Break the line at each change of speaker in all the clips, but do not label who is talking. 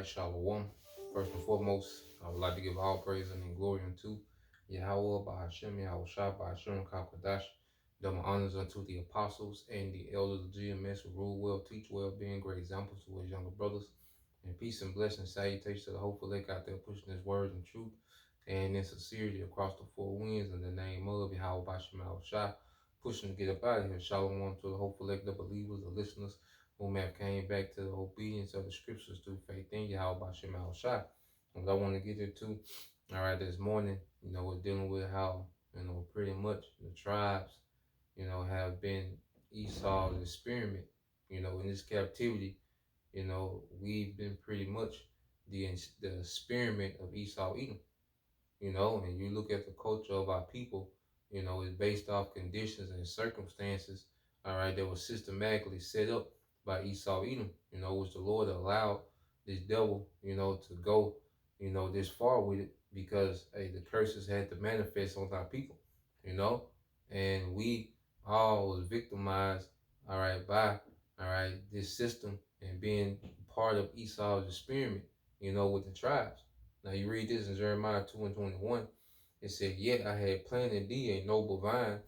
right, Shalom. First and foremost, I would like to give all praise and glory unto Yahweh, Bahashem, Yahweh Shai, Bahashem, Kakadash. Double honors unto the apostles and the elders of GMS who rule well, teach well, being great examples to his younger brothers. And peace and blessing, salutations to the hopeful elect out there pushing his word and truth and in sincerity across the four winds in the name of Yahweh, Bahashem, Yahweh Shai. Pushing to get up out of here. Shalom to the hopeful elect, the believers, the listeners whom have came back to the obedience of the scriptures through faith in Yahweh Bashem Al Shai. What I want to get into, all right, this morning, we're dealing with how, pretty much the tribes, have been Esau's experiment, in this captivity, we've been pretty much the experiment of Esau Edom, and you look at the culture of our people, it's based off conditions and circumstances, all right, that was systematically set up by Esau Edom, which the Lord allowed this devil, to go, this far with it because, hey, the curses had to manifest on our people, you know, and we all was victimized, all right, by, all right, this system and being part of Esau's experiment, with the tribes. Now you read this in Jeremiah 2 and 21. It said, "Yet I had planted thee a noble vine,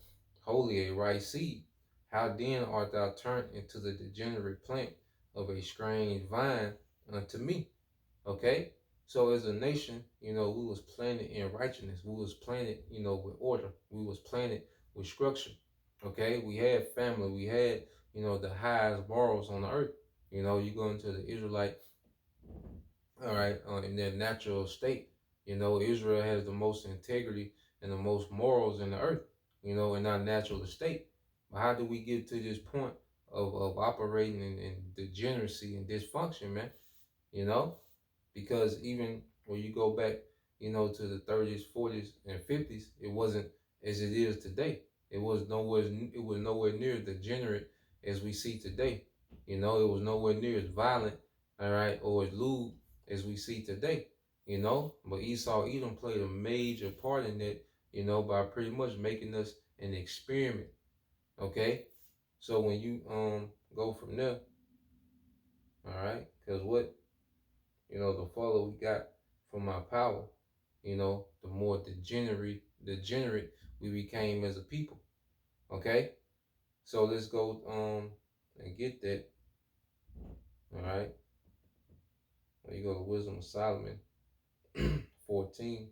wholly a right seed. How then art thou turned into the degenerate plant of a strange vine unto me?" Okay? So as a nation, we was planted in righteousness. We was planted, with order. We was planted with structure. Okay? We had family. We had, the highest morals on the earth. You go into the Israelite, all right, in their natural state. Israel has the most integrity and the most morals in the earth, in our natural state. But how do we get to this point of operating in degeneracy and dysfunction, man? You know, because even when you go back, to the 30s, 40s, and 50s, it wasn't as it is today. It was nowhere near degenerate as we see today. It was nowhere near as violent, all right, or as lewd as we see today. But Esau Edom played a major part in that, by pretty much making us an experiment. Okay, so when you go from there, all right, because what the further we got from our power, the more degenerate we became as a people. Okay? So let's go and get that. All right. Well, you go to Wisdom of Solomon 14.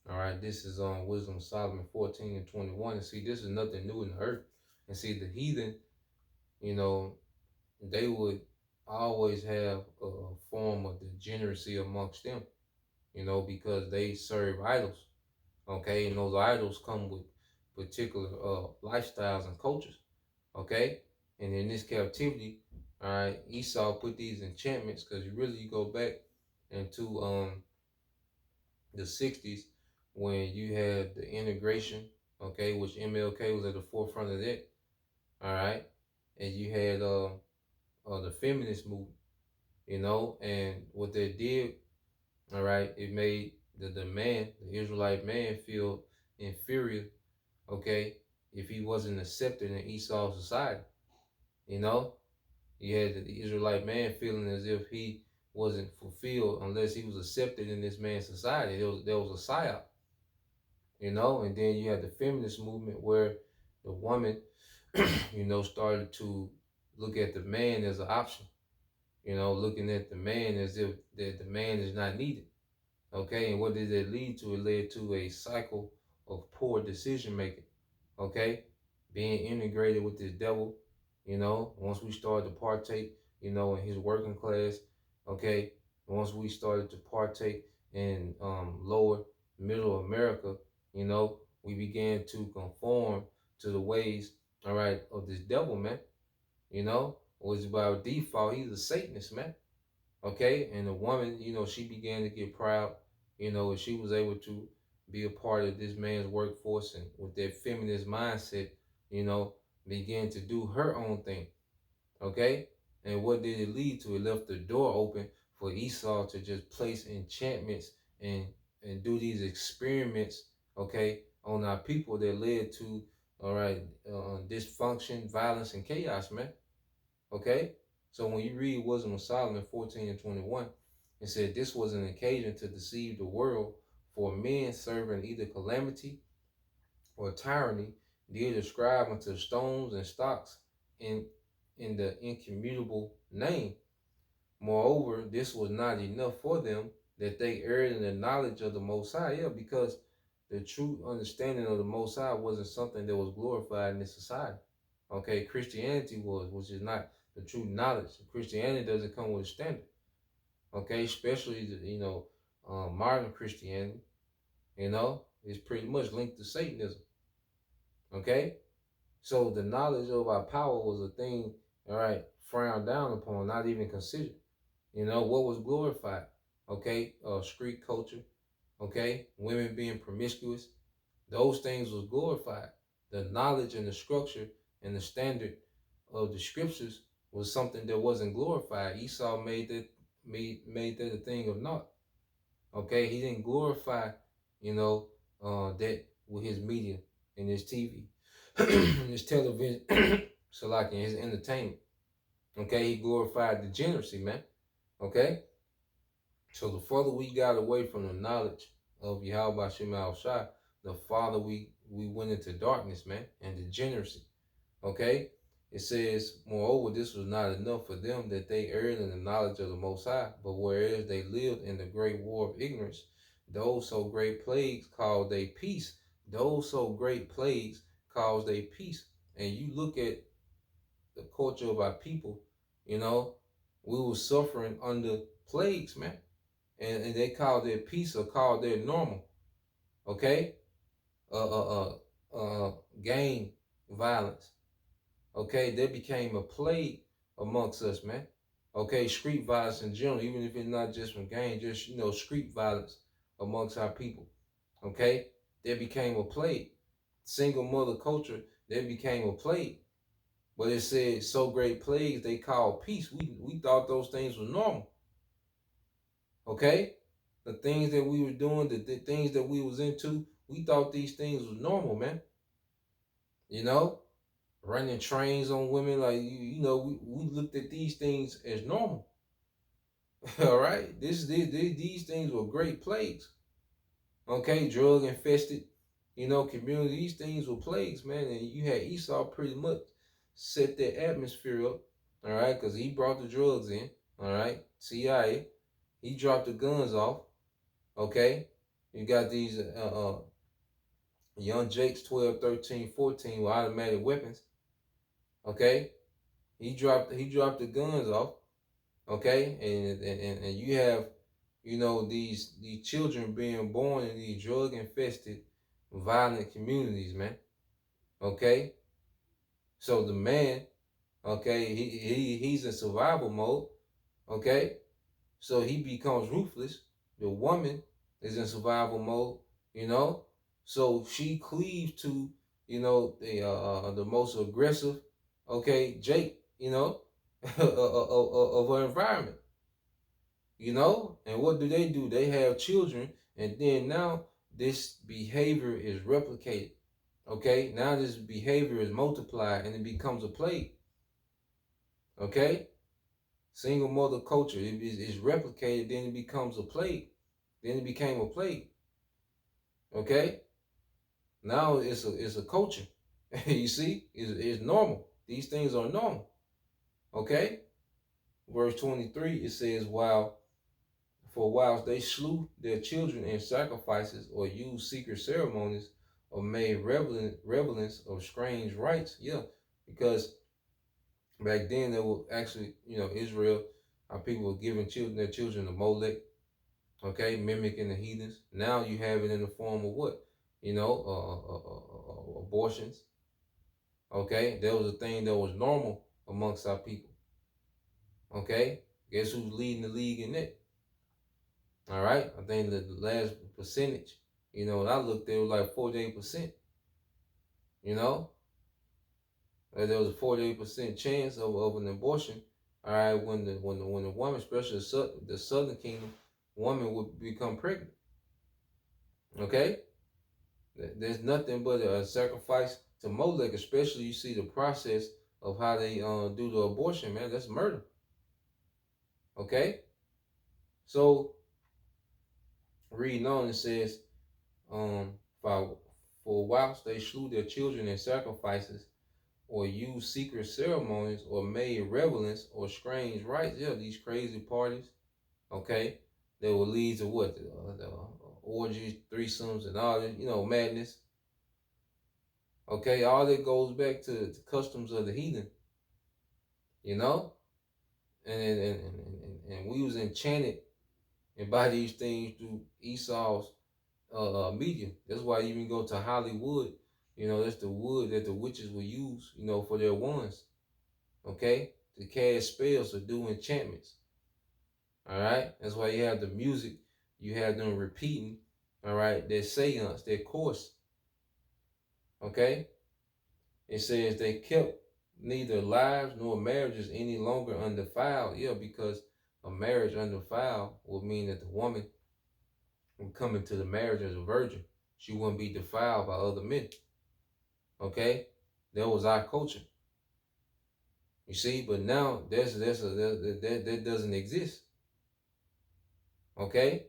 All right, this is on Wisdom of Solomon 14 and 21. And see, this is nothing new in the earth. And see, the heathen, you know, they would always have a form of degeneracy amongst them, because they serve idols. Okay, and those idols come with particular lifestyles and cultures. Okay, and in this captivity, all right, Esau put these enchantments because you go back into the 60s when you had the integration, okay, which MLK was at the forefront of that, all right, and you had the feminist movement, and what they did, all right, it made the Israelite man feel inferior, okay, if he wasn't accepted in Esau's society, you know. You had the Israelite man feeling as if he wasn't fulfilled unless he was accepted in this man's society. There was a psyop, and then you had the feminist movement where the woman, started to look at the man as an option, looking at the man as if that the man is not needed. Okay, and what did it lead to? It led to a cycle of poor decision making. Okay, being integrated with this devil, once we started to partake, in his working class, okay, once we started to partake in lower middle America, we began to conform to the ways, all right, of this devil, man, was by default, he's a Satanist, man. Okay, and the woman, she began to get proud, and she was able to be a part of this man's workforce and with that feminist mindset, began to do her own thing. Okay? And what did it lead to? It left the door open for Esau to just place enchantments and do these experiments, okay, on our people that led to, all right, dysfunction, violence, and chaos, man. Okay? So when you read Wisdom of Solomon 14 and 21, it said this was an occasion to deceive the world, for men serving either calamity or tyranny did ascribe unto stones and stocks in the incommutable name. Moreover, this was not enough for them, that they erred in the knowledge of the Most High. Yeah, because the true understanding of the Most High wasn't something that was glorified in this society. Okay, Christianity was, which is not the true knowledge. Christianity doesn't come with a standard. Okay, especially modern Christianity. Is pretty much linked to Satanism. Okay, so the knowledge of our power was a thing, all right, frowned down upon, not even considered. What was glorified? Okay, street culture. Okay, women being promiscuous. Those things was glorified. The knowledge and the structure and the standard of the scriptures was something that wasn't glorified. Esau made that a thing of naught. Okay, he didn't glorify, that with his media and his TV, and his television, so like in his entertainment. Okay, he glorified degeneracy, man. Okay, so the further we got away from the knowledge of Yahweh Shema Shai, the farther we went into darkness, man, and degeneracy. Okay, it says, moreover, this was not enough for them, that they erred in the knowledge of the Most High, but whereas they lived in the great war of ignorance, those so great plagues called they peace. Those so great plagues caused they peace. And you look at the culture of our people, we were suffering under plagues, man. And they called their peace or called their normal. Okay? Uh, uh, gang violence. Okay? That became a plague amongst us, man. Okay? Street violence in general, even if it's not just from gang, just, street violence amongst our people. Okay? That became a plague. Single mother culture, that became a plague. But it said so great plagues they called peace. We thought those things were normal. Okay? The things that we were doing, the things that we was into, we thought these things was normal, man. Running trains on women, like we looked at these things as normal. All right, these things were great plagues. Okay, drug infested, community. These things were plagues, man. And you had Esau pretty much set that atmosphere up. All right, because he brought the drugs in. All right, CIA. He dropped the guns off. Okay, you got these young Jakes 12, 13, 14 with automatic weapons. Okay, he dropped the guns off. Okay, and you have these children being born in these drug infested, violent communities, man. Okay, so the man, okay, he's in survival mode. Okay, so he becomes ruthless. The woman is in survival mode. So she cleaves to the most aggressive, okay, Jake, of her environment. And what do? They have children, and then now this behavior is replicated. Okay, now this behavior is multiplied and it becomes a plague. Okay, single mother culture is replicated, then it becomes a plague. Then it became a plague. Okay, now it's a culture. You see, it's normal. These things are normal. Okay, verse 23 it says, whilst they slew their children in sacrifices or used secret ceremonies or made revelings of strange rites. Yeah, because back then they were actually, Israel, our people were giving their children to Molech, okay, mimicking the heathens. Now you have it in the form of what? Abortions. Okay, that was a thing that was normal amongst our people. Okay, guess who's leading the league in that? All right, I think the last percentage, when I looked, there was like 48%. You know, There was a 48% chance of an abortion. All right, when the woman, especially the Southern Kingdom, woman would become pregnant. Okay, there's nothing but a sacrifice to Molech. Especially you see the process of how they do the abortion, man. That's murder. Okay, so reading on, it says, for whilst they slew their children in sacrifices, or used secret ceremonies, or made revelings or strange rites. Yeah, these crazy parties. Okay, that will lead to what the orgies, threesomes, and all that. Madness. Okay, all that goes back to the customs of the heathen. You know, and we was enchanted and by these things through Esau's medium. That's why you even go to Hollywood. That's the wood that the witches will use. For their wands. Okay, to cast spells or do enchantments. All right, that's why you have the music. You have them repeating. All right, their seance, their course. Okay, it says they kept neither lives nor marriages any longer undefiled. Yeah, because a marriage undefiled would mean that the woman would come into the marriage as a virgin. She wouldn't be defiled by other men. Okay, that was our culture. You see, but now that doesn't exist. Okay,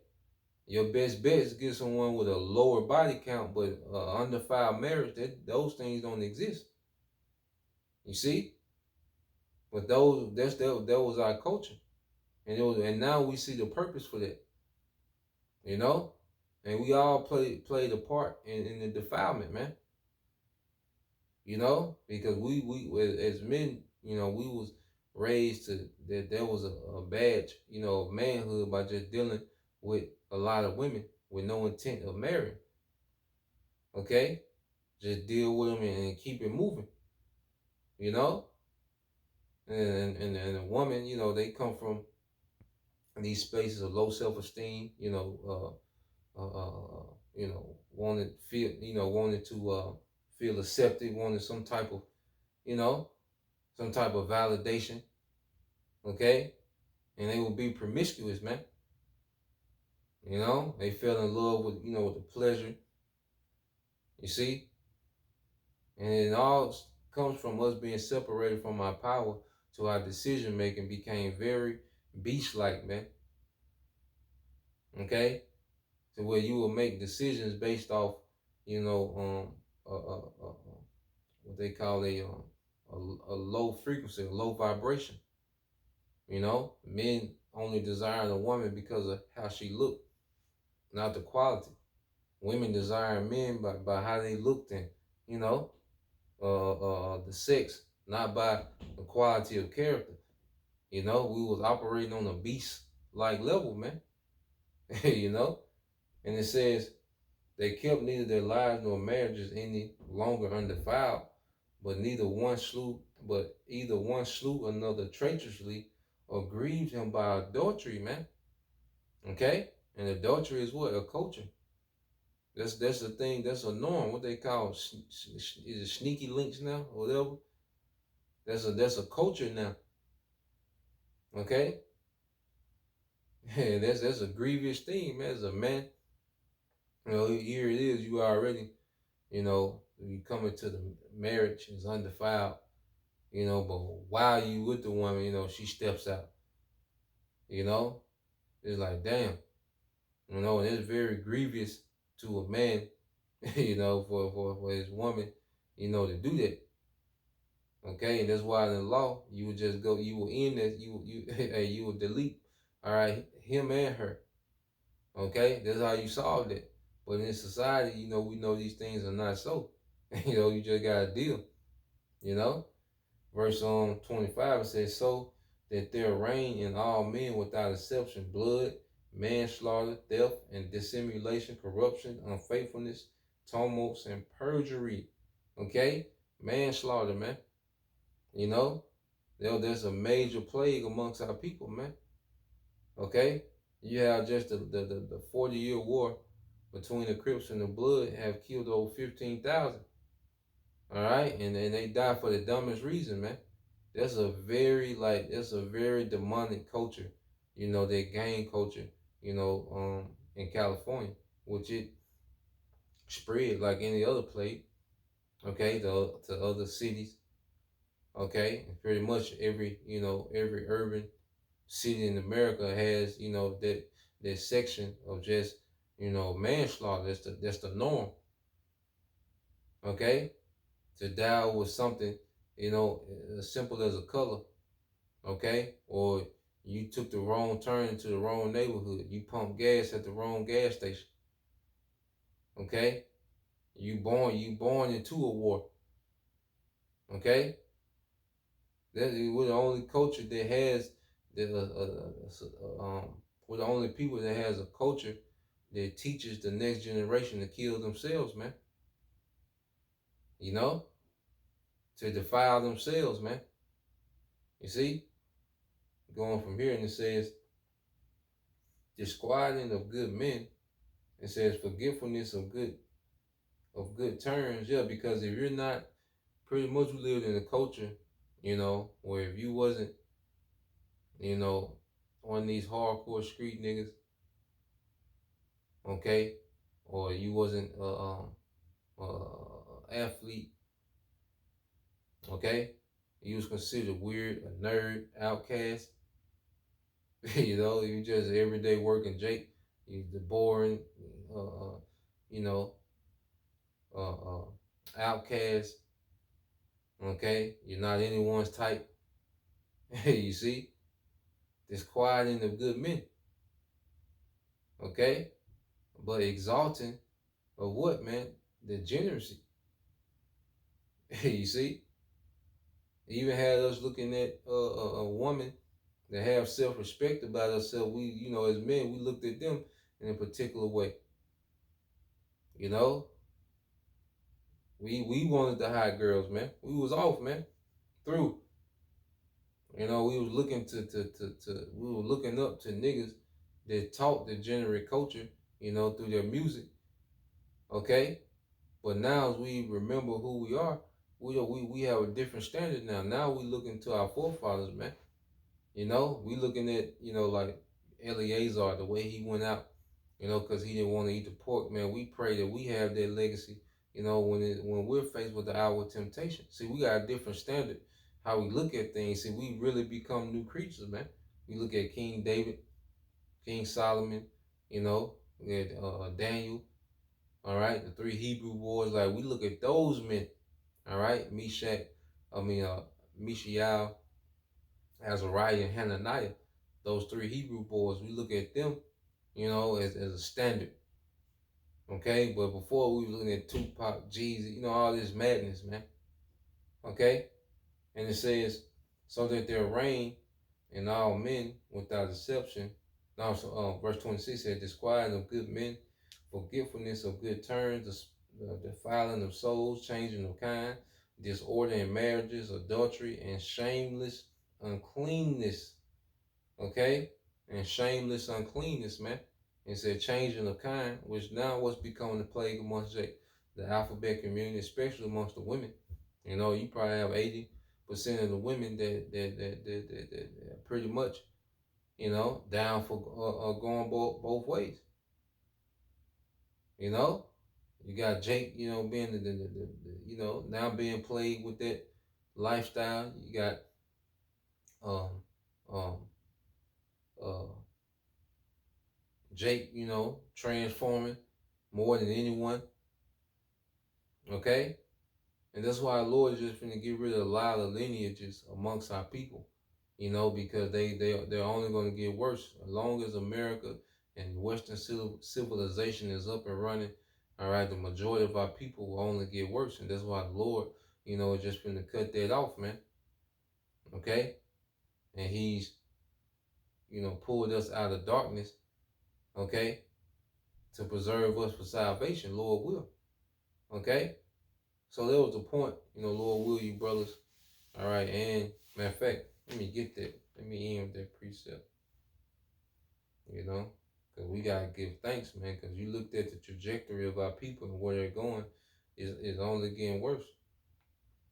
your best bet is to get someone with a lower body count, but undefiled marriage. Those things don't exist. You see, but that was our culture, and now we see the purpose for that. And we all played a part in the defilement, man. Because we as men, we was raised to that there was a badge, of manhood by just dealing with a lot of women with no intent of marrying. Okay, just deal with them and keep it moving. You know, and a woman, they come from these spaces of low self-esteem. Wanted feel, wanted to feel accepted, wanted some type of, some type of validation. Okay, and they will be promiscuous, man. They fell in love with, with the pleasure. You see, and it all comes from us being separated from our power, to our decision making became very beast-like, man. Okay, to where you will make decisions based off, what they call a low frequency, a low vibration. Men only desire a woman because of how she looked, not the quality. Women desire men by how they looked, and the sex, not by the quality of character. We was operating on a beast like level, man. And it says they kept neither their lives nor marriages any longer undefiled, but either one slew another traitorously, or grieved him by adultery, man. Okay? And adultery is what? A culture. That's the thing. That's a norm. What they call is it sneaky links now, or whatever. That's a culture now. Okay? Yeah, that's a grievous thing, man. As a man, here it is. You already, you come into the marriage is undefiled, but while you with the woman, she steps out. It's like, damn, and it's very grievous to a man, for his woman, to do that. Okay, and that's why in the law you would just go, you will end that, you will delete, all right, him and her. Okay, that's how you solve it. But in society, we know these things are not so. You just gotta deal. Verse 25, it says, so that there reign in all men without exception blood, manslaughter, theft, and dissimulation, corruption, unfaithfulness, tumults, and perjury. Okay, manslaughter, man. There's a major plague amongst our people, man. Okay, you have just the 40-year war between the Crips and the Blood have killed over 15,000. All right, and they die for the dumbest reason, man. That's a very demonic culture, that gang culture, in California, which it spread like any other place, okay, to other cities, okay, and pretty much every urban city in America has, that section of just, manslaughter. That's the norm, okay, to die with something, as simple as a color, okay, or you took the wrong turn into the wrong neighborhood, you pumped gas at the wrong gas station, okay, you born into a war, okay. We're the only culture that has the we're the only people that has a culture that teaches the next generation to kill themselves, man. You know, to defile themselves, man. You see, going from here, and it says disquieting of good men. It says forgetfulness of good turns. Yeah, because if you're not, pretty much we lived in a culture, where if you wasn't, you know, on these hardcore street niggas, okay, or you wasn't athlete, okay, you was considered weird, a nerd, outcast. You just everyday working Jake. You the boring, uh, uh, you know, uh, uh, outcast. Okay, you're not anyone's type. You see, disquieting of good men. Okay, but exalting of what, man? Degeneracy. You see, even had us looking at a woman that have self-respect about herself. We, as men, we looked at them in a particular way. You know, we wanted the hot girls, man. We was off, man. Through. We was looking we were looking up to niggas that taught the degenerate culture, through their music. Okay? But now as we remember who we are, we have a different standard now. Now we looking to our forefathers, man. We looking at, like Eleazar, the way he went out, because he didn't want to eat the pork, man. We pray that we have that legacy, when we're faced with the hour of temptation. See, we got a different standard, how we look at things. See, we really become new creatures, man. We look at King David, King Solomon, we had Daniel, all right, the three Hebrew boys. Like, we look at those men, all right, Mishael, Azariah, and Hananiah, those three Hebrew boys. We look at them, as a standard. Okay, but before we were looking at Tupac, Jeezy, all this madness, man. Okay, and it says, so that there reign in all men without exception. Now, so, verse 26 said, disquieting of good men, forgetfulness of good turns, defiling of souls, changing of kind, disorder in marriages, adultery, and shameless uncleanness. Okay, and shameless uncleanness, man. It said changing of kind, which now what's becoming the plague amongst the alphabet community, especially amongst the women. You probably have 80% of the women that pretty much, down for going both ways. You got Jake, being now being played with that lifestyle. You got um um uh Jake, transforming more than anyone. Okay? And that's why the Lord is just finna get rid of a lot of lineages amongst our people. Because they're only gonna get worse. As long as America and Western civilization is up and running, all right, the majority of our people will only get worse. And that's why the Lord, is just finna cut that off, man. Okay? And he's, pulled us out of darkness, okay, to preserve us for salvation, Lord will. Okay? So that was the point, Lord will, you brothers. All right, and matter of fact, let me get that. Let me end with that precept, because we got to give thanks, man, because you looked at the trajectory of our people and where they're going is only getting worse.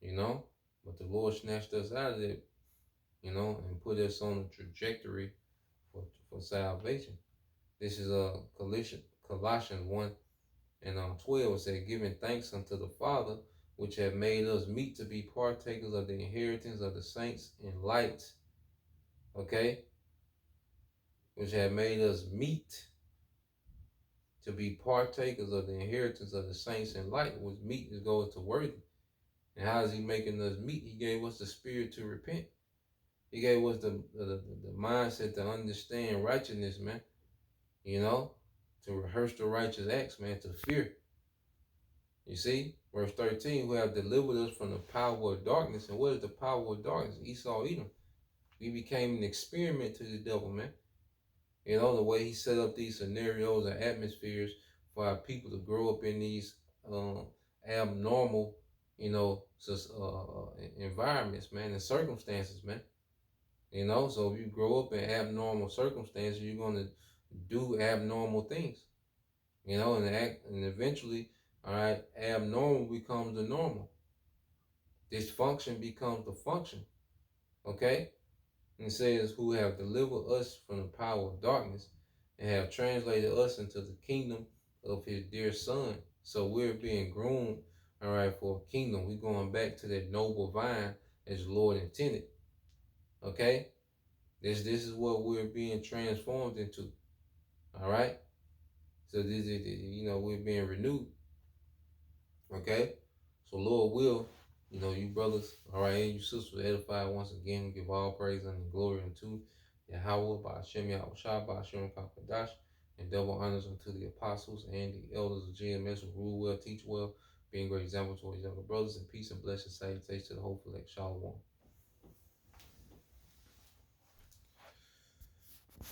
you know. But the Lord snatched us out of it, you know, and put us on a trajectory for salvation. This is Colossians 1 and 12. It said, giving thanks unto the Father, which have made us meet to be partakers of the inheritance of the saints in light. Okay? Which have made us meet to be partakers of the inheritance of the saints in light. Which meet is goes to worthy. And how is he making us meet? He gave us the spirit to repent. He gave us the mindset to understand righteousness, man. You know, to rehearse the righteous acts, man, to fear. You see, verse 13, who have delivered us from the power of darkness. And what is the power of darkness? Esau, Edom. We became an experiment to the devil, man. You know, the way he set up these scenarios and atmospheres for our people to grow up in these abnormal, you know, environments, man, and circumstances, man. You know, so if you grow up in abnormal circumstances, you're going to do abnormal things. You know, and eventually, all right, abnormal becomes the normal. Dysfunction becomes the function. Okay? And it says, who have delivered us from the power of darkness and have translated us into the kingdom of his dear son. So we're being groomed, all right, for a kingdom. We're going back to that noble vine as the Lord intended. Okay? This is what we're being transformed into. All right? So this is, you know, we're being renewed. Okay? So Lord will, you know, you brothers, all right, and you sisters edified once again, give all praise and glory unto Yahweh, by Hashem Yahushua, by Hashem Kakadash, and double honors unto the apostles and the elders of GMS who rule well, teach well, being great example to his younger brothers, and peace and blessing salutations to the whole elect. Shalom.